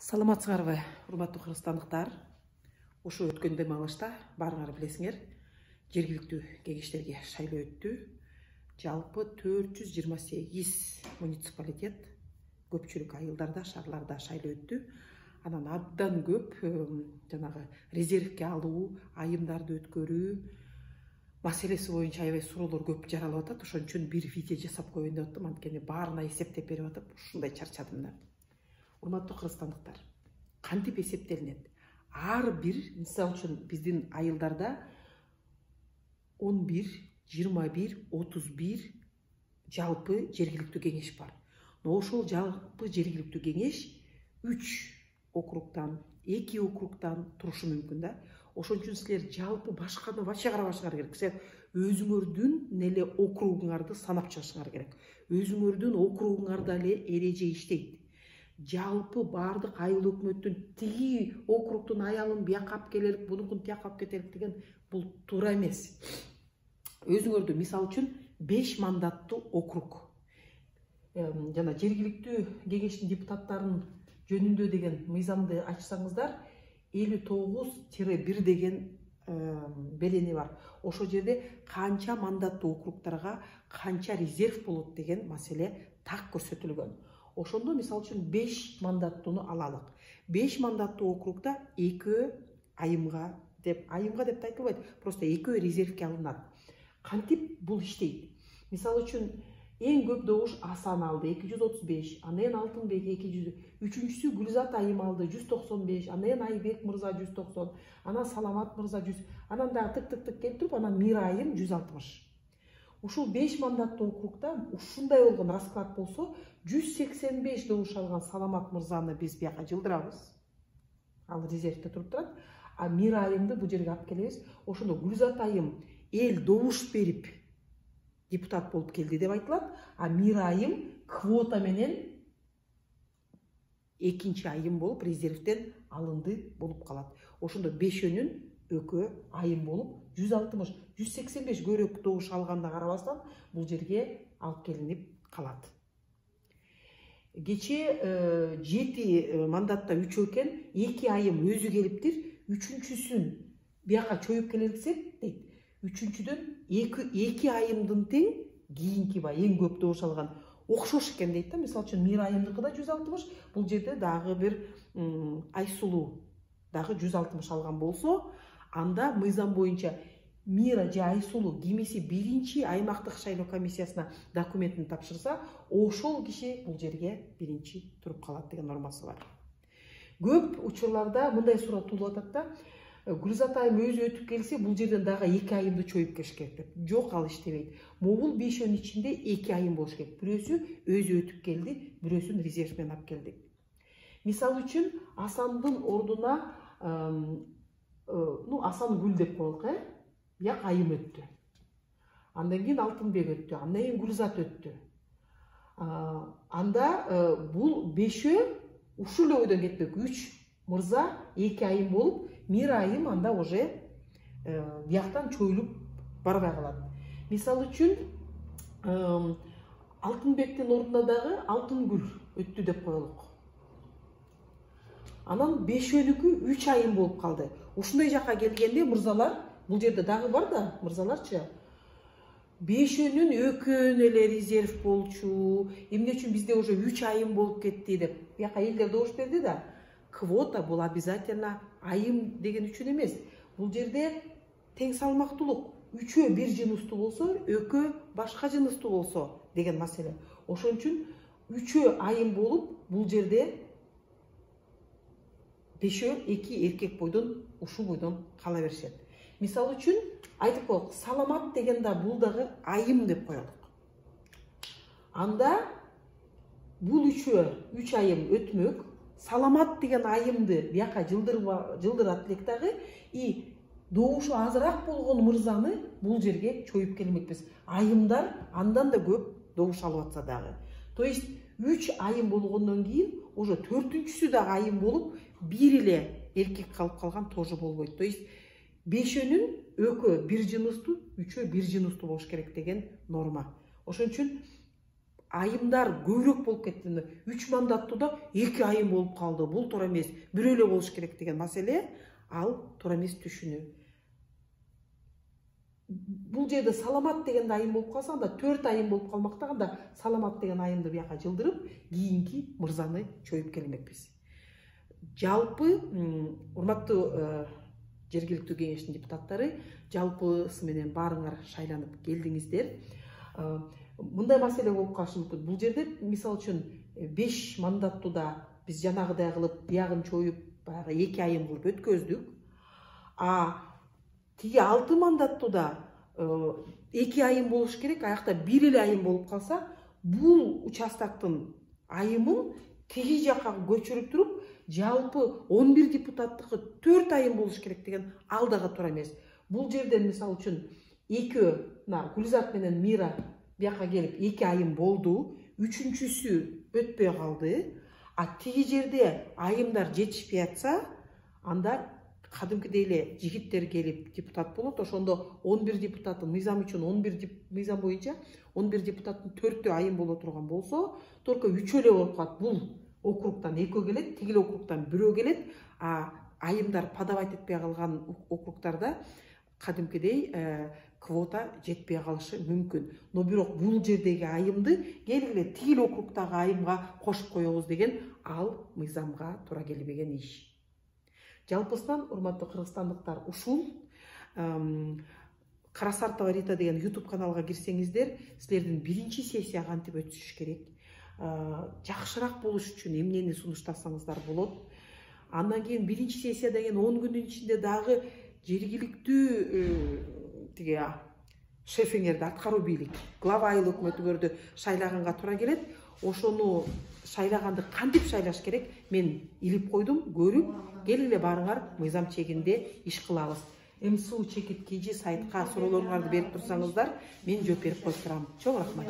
Саламатсыңарбы, урматтуу кыргызстандыктар. Ошо өткөн дем алышта баарыңар билесиңер, жергиликтүү кеңештерге шайлоо өттү. Жалпы 428 муниципалитет, көпчүлүк айылдарда, шаарларда шайлоо өттү. Анан абдан көп жанагы резервке алуу, айымдарды өткөрүү маселеси боюнча аябай суроолор көп жаралып атат. Ошон үчүн бир видео жасап коеюн деп аттым. Анткени баарына эсептеп берип атып, ушундай чарчадым да. Урматтуу кыргызстандыктар, кантип эсептелинет? Ар бир, мисалы үчүн биздин айылдарда 11, 21, 31 жалпы жергиликтүү кеңеш бар. Но ошол жалпы жергиликтүү кеңеш 3 округтан, 2 округтан турушу мүмкүн да. Ошон үчүн силер жалпы башканы вообще карабашыңар керек. Силер өзүңөрдүн эле округуңарды санап чыгышыңар керек. Өзүңөрдүн округуңарда эле эреже иштейт. Жалпы бардык айыл өкмөттүн тиги округтун аялын бияка алып келелик, бунукун тияка алып кетелик деген бул туура эмес. Өзүңөрдү мисалы үчүн 5 мандаттуу округ. Жана жергиликтүү кеңештин депутаттарынын жөнүндө деген мыйзамды ачсаңыздар, 59-1 деген белени бар. Ошол жерде канча мандаттуу округдарга канча резерв болот деген маселе так көрсөтүлгөн. Ошондо мисалы үчүн 5 мандаттууну алалык. 5 мандаттуу округда 2 айымга деп айтылбайт, просто 2 резервке алынат. Кантип бул иштейт? Мисалы үчүн эң көп добуш Асан алды 235, анан Алтынбек 200, үчүнчүсү Гүлзат айым алды 195, анан Айбек мырза 190, анан Саламат мырза 100, анан дагы тык келтирип, анан Мира айым 160. Ушул 5 мандаттуу округда ушундай болгон расклад болсо, 185 добуш алган Саламат мырзаны биз бияка жылдырабыз. Ал резервде туруп турат. А Мира айымды бул жерге алып келебиз. Ошондо Гүлзат айым эл добуш берип депутат болуп келди деп айтылат. А Мира айым квота менен экинчи айым болуп резервден алынды болуп калат. Ошондо бешөөнүн өкө айым болуп 160, 185 көрөк добуш алганда карабастан бул жерге алып келинип калат. Кече 7 мандатта 3 экен, 2 айым өзү келиптир, үчүнчүсүн бияка чоюп келеликсек дейт. Үчүнчүдөн 2 айымдын тең кийинки эң көп добуш алган окшош экен дейт да. Мисалы үчүн Мира айымдыкы да 160, бул жерде дагы бир Айсулуу дагы 160 алган болсо, анда мыйзам боюнча Мира же Айсулуу кимиси биринчи аймактык шайлоо комиссиясына документин тапшырса, ошол киши бул жерге биринчи туруп калат деген нормасы бар. Көп учурларда мындай суроо туулуп атат да, Гүлзат айым өзү өтүп келсе, бул жерден дагы 2 айымды чоюп келиш керек деп. Жок, ал иштебейт. Могул бешөөнүн ичинде 2 айым болуш керек. Бирөөсү өзү өтүп келди, бирөөсүн резерв менен алып келди. Мисалы үчүн Асандын ордуна Асан Гүл деп коелук, бияк айым өттү. Андан кийин Алтынбек өттү, андан кийин Гүлзат өттү. Анда бул бешөө ушул эле ойдон кетпек. 3 мырза 2 айым болуп, Мира айым анда уже бияктан чоюлуп барбай калат. Мисалы үчүн Алтынбектин ордуна дагы Алтынгүл өттү деп коелук. Анан бешөөнүкү 3 айым болуп калды. Ушундай жакка келгенде мырзалар, бул жерде дагы бар да мырзаларчы, бешөөнүн өкөөнү эле резерв болчу, эмне үчүн бизде уже 3 айым болуп кетти деп бияка элдер добуш берди да. Квота бул обязательно айым деген үчүн эмес. Бул жерде тең салмактуулук. 3-өө бир жыныстуу болсо, өкөө башка жыныстуу болсо деген маселе. Ошон үчүн 3-өө айым болуп, бул жерде бешөө 2 эркек бойдон, ушул бойдон кала беришет. Мисалы үчүн айтып коелук, Саламат деген да бул дагы айым деп коелук. Анда бул 3 айым өтмөк. Саламат деген айымды бияка жылдырат элек дагы, и добушу азыраак болгон мырзаны бул жерге чоюп келмекпиз. Айымдар андан да көп добуш алып атса дагы. То есть 3 айым болгондон кийин уже 4-түнчүсү дагы айым болуп, бир эле эркек калып калган тоже болбойт. То есть бешөөнүн өкөө бир жыныстуу, 3-өө бир жыныстуу болуш керек деген норма. Ошон үчүн айымдар көбүрөөк болуп кетти. 3 мандаттууда 2 айым болуп калды. Бул туура эмес. Бирөө эле болуш керек деген маселе ал туура эмес түшүнүү. Бул жерде саламат деген айым болуп калса, анда 4 айым болуп калмакта, анда саламат деген айымды бияка жылдырып, кийинки мырзаны чоюп келмекпиз. Жалпы, урматтуу жергиликтүү кеңештин депутаттары, жалпысы менен баарыңар шайланып келдиңиздер. Мындай маселе болуп калышы мүмкүн. Бул жерде мисалы үчүн 5 мандаттууда биз жанагыдай кылып, биягын чоюп, баягы 2 айым кылып өткөздүк. Тиги 6 мандаттууда 2 айым болуш керек, аякта 1 эле айым болуп калса, бул участоктун айымын тиги жакка көчүрүп туруп, жалпы 11 депутаттыкы 4 айым болуш керек деген ал дагы туура эмес. Бул жерде мисалы үчүн 2 Гүлзат менен Мира бияка келип 2 айым болду, 3-чүсү өтпөй калды. Тиги жерде айымдар жетишпей атса, анда кадимкидей эле жигиттер келип депутат болот. Ошондо 11 депутаттын мыйзам үчүн 11 мыйзам боюнча 11 депутаттын 4-тө айым боло турган болсо, только 3 эле болуп калат. Бул округтан 2 келет, тигил округтан 1 келет. Айымдар подавать этпей калган округтарда кадимкидей квота жетпей калышы мүмкүн. Но бирок бул жердеги айымды келгиле тигил округтагы айымга кошуп коебуз деген ал мыйзамга туура келбеген иш. Жалпысынан, урматтуу кыргызстандыктар, ушул Карасартова Рита деген YouTube каналга кирсеңиздер, силердин биринчи сессия кантип өтүшүш керек, жакшыраак болуш үчүн эмнени сунуштасаңыздар болот. Андан кийин биринчи сессия деген 10 күндүн ичинде дагы жергиликтүү тиги шефиңерди, аткаруу бийлик, глава айыл өкмөтүңөрдү шайлаганга туура келет. Ошону шайлаганды кантип шайлаш керек, мен илип койдум, көрүп, келгиле баарыңар мыйзам чегинде иш кылабыз. МСУ чекит KG сайтка суроолоруңарды берип турсаңыздар, мен жооп берип коюп турам. Чоң рахмат.